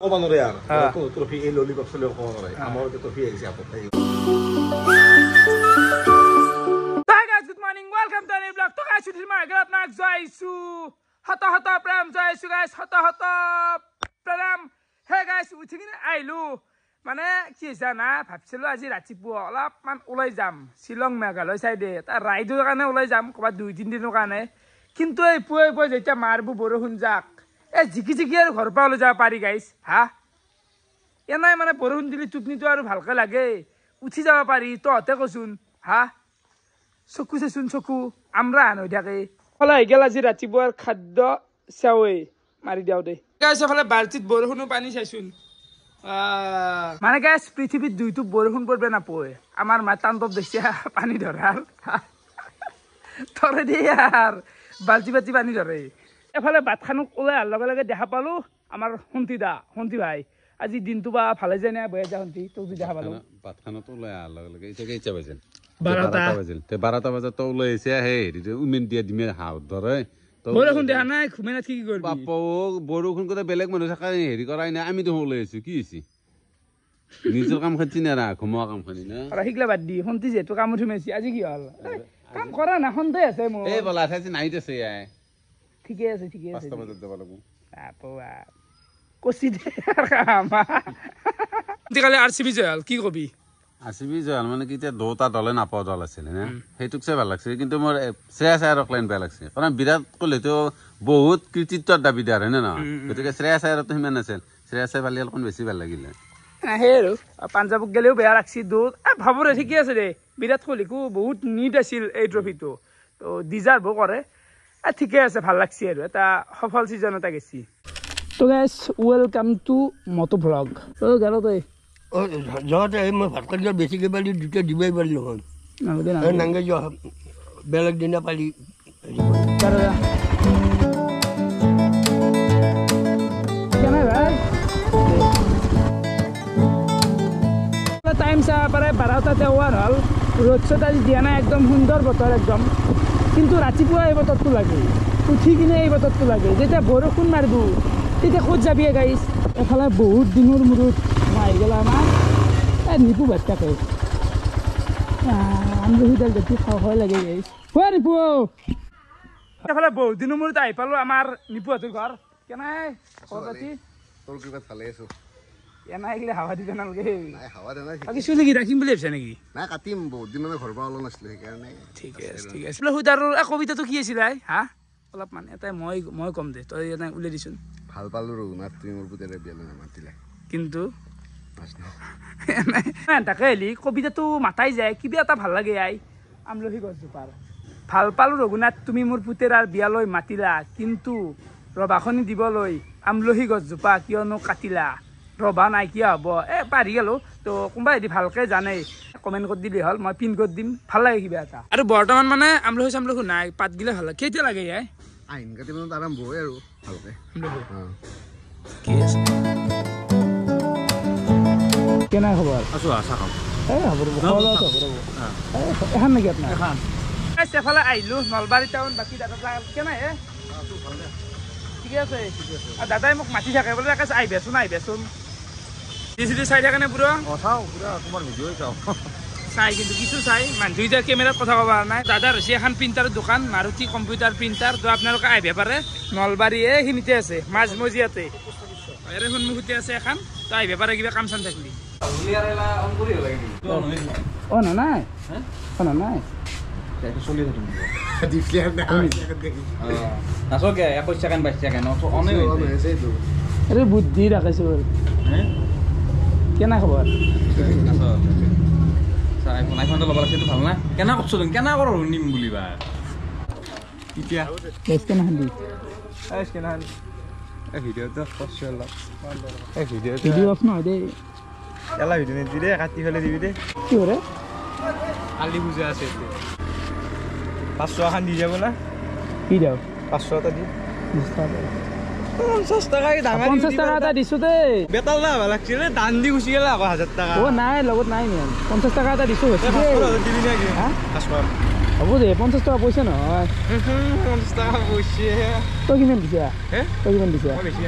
Komando yaar. Ko trophy e lollipop sele ko ray. Amor ke trophy e siapa tay. Hi guys, good morning. Welcome to the vlog. To guys, today my girl nak jaisu. Hata pram jaisu guys. Hata pram. Hey guys, uthigine ailu. Mane ki jana bhabsilo aji ratipuwa olapman ulai jam. Shillong Meghalaya side ta raidur kane ulai jam koba 2-3 dinor kane. Kintu ei poi jeta marbu borokhun jak. এ জিকি আর ঘর পাওলে যাব পারি guys হা এনাই মানে বৰষুণ দিলি টুপনিটো আৰু ভালকে লাগে উঠি যাব পাৰি তহতে কচোন হা চকু আমৰা আন হৈ থাকে ফলা হৈ গেল আজি ৰাতিপুৱাৰ খাদ্য চাওয়ে মাৰি দিও দে গাইস ফলা বালতিত বৰষুণো পানী চাইছোন মানে গাইস পৃথিৱীত দুইটো বৰষুণ পৰবে না পয় আমাৰ মাতান্তব দেখিয়া পানী ধৰাল তৰে দি यार বালতি পানী ধৰে এফালে ভাত খানো ওলাই লগে দেখা পালো আমাৰ হন্তি ভাই আজি দিনটো বা ভালে যায় না বয়া যা হন্তি তো দেখা পালো ভাত খানো তো ওলাই লগে ইটাকে ইচ্ছা বাজিল 12টা বাজিল তে 12টা বাজে তো ওলাইছে হে উমেন দিয়া দিমে হাও ধৰে বৰষুণ দেখা নাই ঘুমেনা কি কৰবি বাপ বৰষুণ কতে বেলেগ মানুহ থাকা হেৰি কৰাই নাই আমি তো ওলাইছো কি হৈছে নিজৰ কাম খাতি না ঘুমোৱা কাম খানি না আৰু হিগলা বাদ দি হন্তি যে তো কাম উঠিমেছি আজি কি হল কাম কৰা না হন্তে আছে মই এই বলা থাকি নাইত আছে আই ঠিকে আছে 5টা বাজে যাব লাগব আপা কছি দে আমা দিকালে আরসিবি জয়াল কি কবি আরসিবি জয়াল মানে কি তে দুটা দলে নাপাও দল আছিল না হেতুক চাই ভাল লাগছে কিন্তু মোৰ শ্ৰেয়াস আয়াৰক লাইন বেয়া লাগছে কাৰণ বিৰাট কোহলি তো বহুত কৃতিত্বৰ দাবিদাৰ হয় না গতিকে শ্ৰেয়াস আয়াৰ তো হিমান আছিল শ্ৰেয়াস আয়াৰ বালি অলপন বেছি ভাল লাগিলে হেৰো পাঞ্জাবক গেলেও বেয়া লাগছি দুট ভাবৰে ঠিকে আছে দে বিৰাট কোহলিকো বহুত নিড আছিল এই ট্ৰফিটো তো ডিজাৰ্ভ কৰে ঠিকে আছে ভাল লাগছে আৰু এটা সফল সিজন এটা গেছি তো guys welcome to moto vlog ও গেল তই ও যতে মই ভাত খাই বেছি কে পালি দুটা দিবাই পালি নহয় নাঙ্গে য বেলেগ দিনা পালি কেনে ভাই টাইম চা পারে 12টাতে ওয়ার হল রোদ আজি দিয়া না একদম সুন্দর বতৰ একদম কিন্তু ৰাতিপুৱা এই বতৰটো লাগে উঠি কিনে এই বতৰটো লাগে যেতিয়া বৰষুণ মাৰিব তেতিয়া ক'ত যাবি গাইছ এফালে বহুত দিনৰ মূৰত মাৰি গেল আমাৰ নিপু ভাত খাই আমলখিডাল দেখি খাওঁ লাগে গাইছ হয় নিপু এফালে বহুত দিনৰ মূৰত আহি পালো আমাৰ নিপুহঁতৰ ঘৰ কেনে খবৰ পাতি তোৰ কিবা ভালে আছো এনা এগলে হাৱা দিবে নালগে নাই হাৱা দেনা বাকি চুলি কি ৰাখিম বুলি ভাবছা নেকি নাই কাটিম বহুত দিনলৈ ঘৰ পৰা ওলা নাছিলে সেইকাৰণে ঠিক আছে হুদাৰ কবিতাটো কি আছিল হা অলপ মানে এটা মই কম দে তই এনে উলাই দিছোন ভাল পালো ৰঘুনাথ তুমি মোৰ পুতেৰে বিয়ালৈ নামাতিলে কিন্তু তাকে হেলি কবিতাটো মাতাই যায় কিবা এটা ভাল লাগে আই আমলখি গছজোপাৰ ভাল পালো ৰঘুনাথ তুমি মোৰ পুতেৰাৰ বিয়ালৈ মাতিলা কিন্তু ৰবাখনি দিবলৈ আমলখি গছজোপা কিয়নো কাটিলা ৰবা নাই কিয় হ'ব পাৰি গেলো তো কোনোবা যদি ভালকে জানে কমেণ্ট কৰি দিলে হ'ল মই পিন কৰি দিম ভাল লাগে কিবা এটা আৰু বৰ্তমান মানে আমলখি নাই পাত গিলে ভাল লাগে কেতিয়া লাগে আইন কাটি মানে আৰম্ভ হয় আৰু ভালকে কি আছে কেনে খবৰ আছো আশা খাম এখন নেকি আপোনাৰ সেফালে আহিলো নলবাৰী টাউন বাকী দাদা কেনে ঠিকে আছে দাদাই মোক মাতি থাকে বোলে আহিবাচোন চাই থাকে নে পুৰা চাও পুৰা তোমাৰ ভিডিঅ চাও চাই কিন্তু কিছু চাই মানুহ এতিয়া কেমেৰাত কথা ক'ব নাই দাদাৰ হৈছে এখন প্ৰিণ্টাৰৰ দোকান মাৰুতি কম্পিউটাৰ প্ৰিণ্টাৰ তো আপোনালোকে আহিব পাৰে নলবাৰী এইখিনিতে আছে মাজমজিয়াতে ইয়াৰে সন্মুখতে আছে এখন তো আহিব পাৰে কিবা কাম চাম থাকিলে নাই বুদ্ধি ৰাখিছো কেনে খবৰ আইফোনটো ল'ব লাগছে ভাল না কেনে কৰছো কেনে কৰ নিম বুলিবা এতিয়া ভিডিঅ'টো ভিডিঅ' অফ নহয় দেই এলা ভিডিঅ' নিদি দে কাটি ফেলে দিবি দে কি কৰে কালি পূজা আছে 500 এখন দি যাব না কি দিও 500 এটা দি 50 টাকা ডাঙৰ 50 টাকা এটা দিছো দেই বেতাল না ভাল লাগছিল দান দি গুচি গেলা আকৌ 1000 টাকা নাই লগত নাই মেন 50 টাকা এটা দিছো দিবি না কি আসবার হ'ব দে 50 টাকা পইচা নহয় 50 টাকা পইচা তই কিমান দিছা হে তই কিমান দিছা বেছি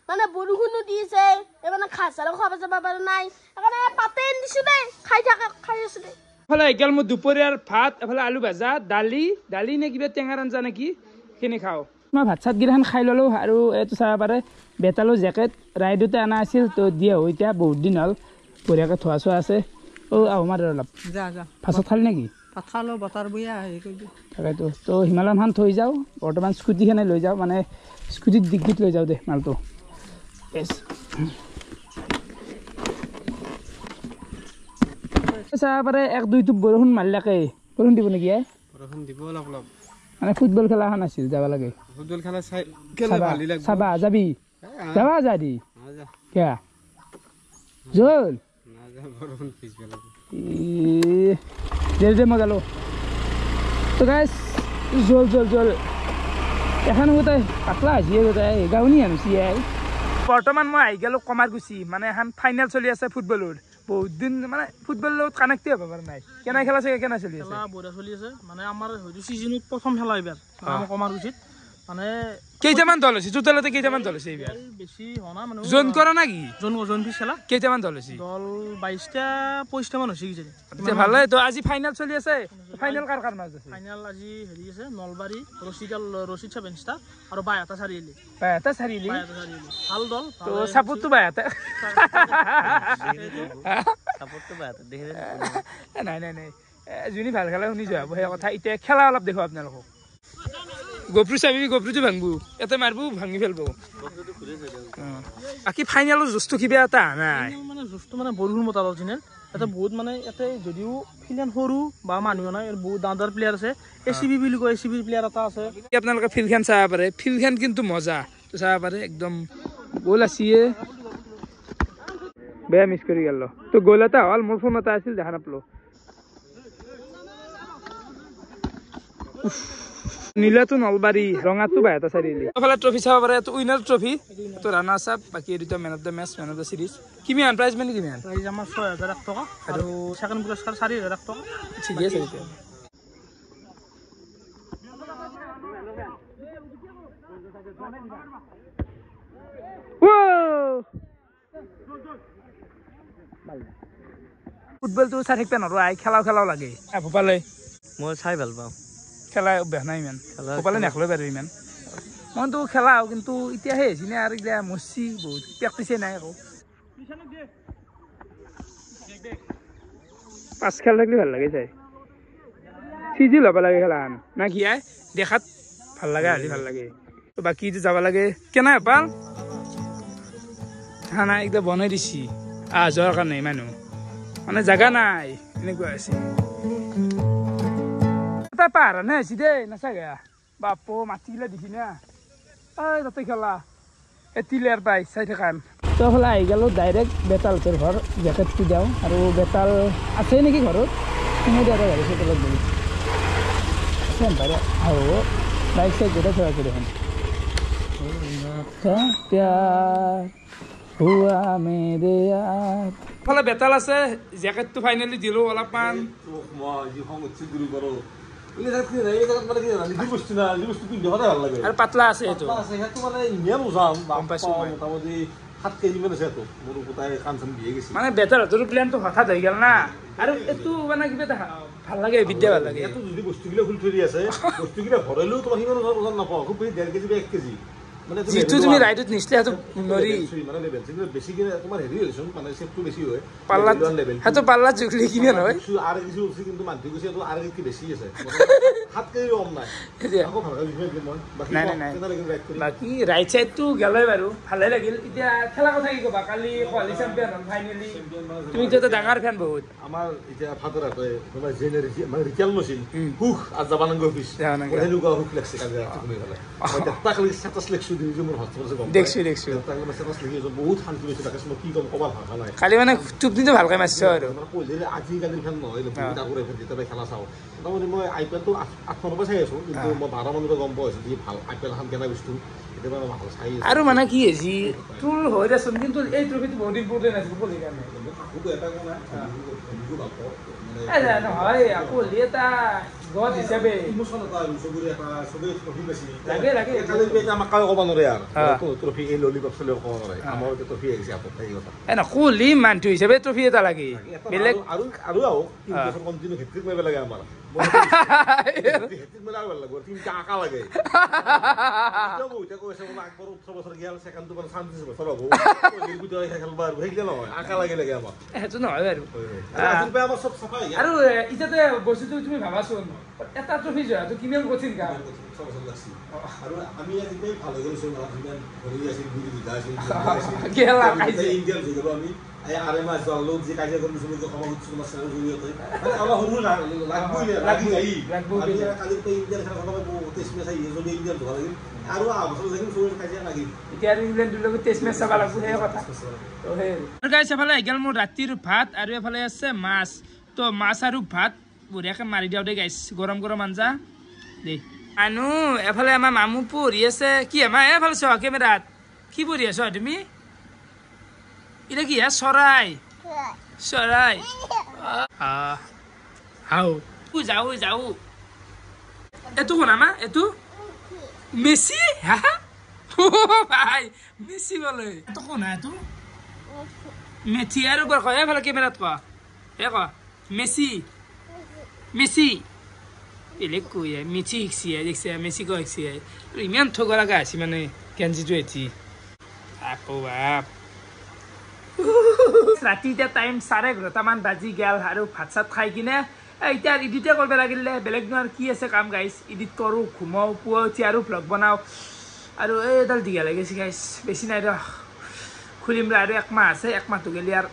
মানে বৰষুণো দিছে মানে খাস আৰু খাব যাব পৰা নাই সেইকাৰণে পাতে দিছো দে খাই আছো দে এফালে এগাল মোৰ দুপৰীয়াৰ ভাত এফালে আলু ভাজা দালি নে কিবা টেঙাৰ আঞ্জা নেকি সেইখিনি খাওঁ মই ভাত চাত গিলাখান খাই ল'লোঁ আৰু এইটো চাব পাৰে বেতালো জেকেট ৰাইডতে অনা আছিল তো দিয়া হৈ এতিয়া বহুত দিন হ'ল বঢ়িয়াকৈ থোৱা চোৱা আছে আহোমাৰ অলপ ভাত খালি নেকি ভাত খালোঁ বতৰ বঢ়িয়া হেৰি কৰি তাকেতো তো হিমালয়নখন থৈ যাওঁ বৰ্তমান স্কুটিখনে লৈ যাওঁ মানে স্কুটিত ডিগ্ৰীত লৈ যাওঁ দে মালটো চাব পাৰে 1-2 টোপ বৰষুণ মাৰিলাকে বৰষুণ দিব নেকি বৰষুণ দিব অলপ অলপ মানে ফুটবল খেলা এখন আছিল যাব লাগে ফুটবল খেলা চাবা যাবি যাবা যাদি কিয়া জল বৰষুণ পিছবেলা দে মই গালো তো গাইছ জল এখন গোটাই পাতলা হৈছে গোটাই গাঁৱনী আনিছি বৰ্তমান মই আহি গ'লোঁ কমাৰগুচি মানে এখন ফাইনেল চলি আছে ফুটবলৰ বহুত দিন মানে ফুটবলৰ লগত কানেক্টে হ'ব পৰা নাই কেনে খেলা চাগে কেনে চলি আছে বঢ়িয়া চলি আছে মানে আমাৰ হয়তো ছিজনত প্ৰথম খেলা এইবাৰ কমাৰগুচিত মানে কেইটামান দল হৈছে টোটেলতে কেইটামান দল হৈছে এইবাৰ বেছি হোৱা নাই মানে জোন কৰা না কি জোন পিছ খেলা কেইটামান দল হৈছে দল 22টা 25টা মান হৈছে কিজানি ভালে তো আজি ফাইনেল চলি আছে ফাইনেল কাৰ মাজত আছে ফাইনেল আজি হেৰি আছে নলবাৰী ৰচিদ 7 টা আৰু বাইহাটা চাৰিআলি ভাল দল তো সাপোৰ্টটো বাইহাটা নাই যোনে ভাল খেলা শুনি যোৱা সেই কথা এতিয়া খেলা অলপ দেখো আপোনালোকক গোপ্ৰু চাবি গোপ্ৰুটো ভাঙবো এটা মাৰবো ভাঙি ফেলবো বাকী ফাইনেলৰ জোচটো কিবা এটা নাই মানে জোচটো মানে বৰষুণ মতা অৰিজিনেল এটা বহুত মানে ইয়াতে যদিও ফিল্ডখন সৰু বা মানুহ নাই বহুত ডাঙৰ প্লেয়াৰ আছে এচিবি বুলি কয় এচিবি প্লেয়াৰ এটা আছে আপোনালোকে ফিল্ডখন চাব পাৰে ফিল্ডখন কিন্তু মজা চাব পাৰে একদম গ'ল আছিয়ে বেয়া মিছ কৰি গেল তো গ'ল এটা হ'ল মোৰ ফোন এটা আছিল দেখা নাপালো নীলাটো নলবাৰী ৰঙাটো বাইহাটা চাৰিআলি এইফালে ট্ৰফি চাব পাৰে এইটো উইনাৰ ট্ৰফি এইটো ৰানাৰ চাপ বাকী এই দুটা man of the match man of the series কিমান প্ৰাইজ মানে কিমান প্ৰাইজ আমাৰ 6000 টকা আৰু সেকেন্ড পুৰস্কাৰ 4000 টকা ঠিকে আছে এতিয়া ফুটবলটো চাই থাকিব নোৱাৰো আই খেলাও লাগে ভোপালে মই চাই ভাল পাওঁ খেলা অভ্যাস নাই ইমান ভোপালে নেখেলো বাৰু ইমান মইতো খেলাও কিন্তু এতিয়া সেই হৈছে নে আৰু এইগিলা মচি বহুত প্ৰেক্টিছে নাই আকৌ পাঁচ খেল থাকিলে ভাল লাগে চাই চিজিল হ'ব লাগে খেলাখন না কি আই দেখাত ভাল লাগে আজি ভাল লাগে বাকী যাব লাগে কেনে পাল খানা একদম বনাই দিছি যোৱাৰ কাৰণে মানুহ মানে জাগা নাই এনেকুৱা আছে এটা পাহাৰ নে হৈছে দেই নাচাগে বাপো মাটিগিলা দেখি না তাতে খেলা এটিলেয়াৰ পাই চাই থাকান তো ফালে আহি গ'লোঁ ডাইৰেক্ট বেতালটোৰ ঘৰ জেকেটটো দিওঁ আৰু বেতাল আছে নেকি ঘৰত সোমাই দিয়া গাড়ী চোতলত বহি পাৰে আহো বাইক চাইক গোটেই থৈ আছোঁ দেখোন ফালে বেতাল আছে জেকেটটো ফাইনেলি দিলোঁ অলপমান আৰু পাতলা আছে এইটো মানে বেটাৰ হাতৰ প্লেনটো হঠাৎ হৈ গ'ল না আৰু এইটো মানে কিবা এটা ভাল লাগে বিদ্যা ভাল লাগে যদি বস্তুগিলা ফুল থৈ আছে বস্তুগিলা ভৰালেও তোমাৰ সিমান ওজন নাপাওঁ খুব বেছি 1.5 কেজি বা 1 কেজি যিটো তুমি ৰাইডত নিছিলে সেইটো নৰি মানে লেভেল বেছিকে তোমাৰ হেৰি হৈছে মানে সেফটো বেছি হয় পাল্লাত সেইটো পাল্লাত জুগলি কিমান হয় আৰু কিছু আছে কিন্তু মাটি গৈছে তো আৰু কি বেছি আছে 7 কেজি কম নাই আকৌ ভালকৈ বিষয় মই বাকী ৰাইট সাইডটো গেলই বাৰু ভালে লাগিল এতিয়া খেলা কথা কি ক'বা কালি কোৱালি চেম্পিয়ন হ'ল ফাইনেলি তুমি তো ডাঙৰ ফেন বহুত আমাৰ এতিয়া ফাদাৰ আছে তোমাৰ জেনেৰেল মানে ৰিকেল নছিল হুক আজ জাবানঙ্গ অফিস এনেকুৱা হুক লাগছে কালি তুমি হ'লে মই তাক ষ্টেটাছ লিখছো দিন যে মোৰ হোৱাটছএপত আছে গম দেখছো তাকে মেছেজ লিখি আছো বহুত শান্তি পাইছো তাকে মই কি কম ক'ব ভাষা নাই খালি মানে টোপনিটো ভালকৈ মাৰিছ আৰু মানে কৈছে আজিকালি খেল নহয় বহুত আগৰে যেতিয়া খেলা চাওঁ তাৰমানে মই IPL টো 8 মানৰ পৰা চাই আছো কিন্তু মই 12 মানৰ পৰা গম পাইছো যে ভাল IPL এখন কেনে বস্তু কেতিয়াবা ভাল চাই আৰু মানে কি হৈছে তোৰ হৈ দেচোন কিন্তু এই ট্ৰফিটো বহুত ইম্পৰ্টেণ্ট আছে ক'লি কাৰণে এটা কোনা নহয় আকৌ এটা গড হিচাপে ইমোচন এটা চবৰে এটা চবে ট্ৰফি পাইছে লাগে কালি এতিয়া আমাক কাও ক'ব নোৱাৰে আৰু ট্ৰফি এই ললিপপ চলে ক'ব নোৱাৰে আমাৰ ট্ৰফি আহিছে আপত এই কথা এনে ক'লি মানুহটো হিচাপে ট্ৰফি এটা লাগে বেলেগ আৰু কণ্টিনিউ হেট্ৰিক মাৰিব লাগে আমাৰ হেট্ৰিক মাৰিব লাগে তিনিটা আঁকা লাগে এতিয়া কৈছে বোলে আকবৰ 18 বছৰ গেল ছেকেণ্ডটো মানে 37 বছৰ হ'ব খেলবা আৰু সেইগিলা নহয় আঁকা লাগে আমাৰ সেইটো নহয় বাৰু আমাৰ চব চাফাই আৰু এতিয়াতে বস্তুটো তুমি ভাবাচোন এটা ট্ৰফি যোৱাটো কিমান কঠিন কাম আৰু আমি আজিকালি ভাল হৈ গৈছো ইমান ভৰি আছিল গুৰি বিধা আছিল ইণ্ডিয়ান হৈ গ'লো আমি এই আৰএম আজ লোক যে কাজিয়া কৰিছো লোক সমাজ উৎসৱ মাছৰ জৰিয়তে মানে আমাৰ সৰু লাগি কালি তো ইণ্ডিয়ান খেলা খতম হ'ব টেষ্ট মেচ আহি যদি ইণ্ডিয়ান ধৰা লাগিল আৰু বছৰ লাগিল সৰু কাজিয়া লাগিল এতিয়া ইংলেণ্ডৰ লগত টেষ্ট মেচ চাব লাগিব সেই কথা আৰু গাইছ এফালে গেল মোৰ ৰাতিৰ ভাত আৰু এফালে আছে মাছ তো মাছ আৰু ভাত বঢ়িয়াকৈ মাৰি দিওঁ দেই গাইছ গৰম গৰম আঞ্জা দেই আনো এফালে আমাৰ মামু পঢ়ি আছে কি আমাৰ এফালে চোৱা কেমেৰাত কি পঢ়ি আছ তুমি এটা কি চৰাই চৰাই হাও যাও যাও এইটো শুনা মা এইটো মেচি হা ভাই মেচি বলে এইটো শুনা এইটো মেথি আৰু বৰ কয় এফালে কেমেৰাত কোৱা কোৱা মেচি মেচি বেলেগ কৈ মেচি শিকছি দেখছে মেচি কৈ শিকছি ইমান ঠগ লগা আছে মানে কেঞ্চিটো এটি আকৌ বাপ ৰাতি এতিয়া টাইম 11:30 বাজি গেল আৰু ভাত চাত খাই কিনে এতিয়া এডিটে কৰিব লাগিলে বেলেগ নোৱাৰ কি আছে কাম গাইছ এডিট কৰোঁ ঘুমাওঁ পুৱা উঠি আৰু ভ্লগ বনাওঁ আৰু এইডাল দীঘা লাগিছে গাইছ বেছি নাই ৰ খুলিম ৰ আৰু 1 মাহ আছে 1 মাহটো গেলি আৰু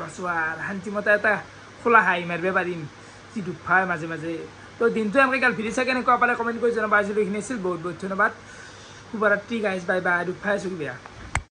বাচো আৰু শান্তিমতে এটা খোলা হাঁহি মাৰিব পাৰিম যি দুখ পায় মাজে মাজে তো দিনটো এনেকৈ গাল ভিডিঅ' চাই কেনেকুৱা পালে কমেণ্ট কৰি জনাবা আজিলৈ এইখিনি আছিল বহুত বহুত ধন্যবাদ শুভৰাত্ৰি গাইছ বাই বাই দুখ পাই আছোঁ বেয়া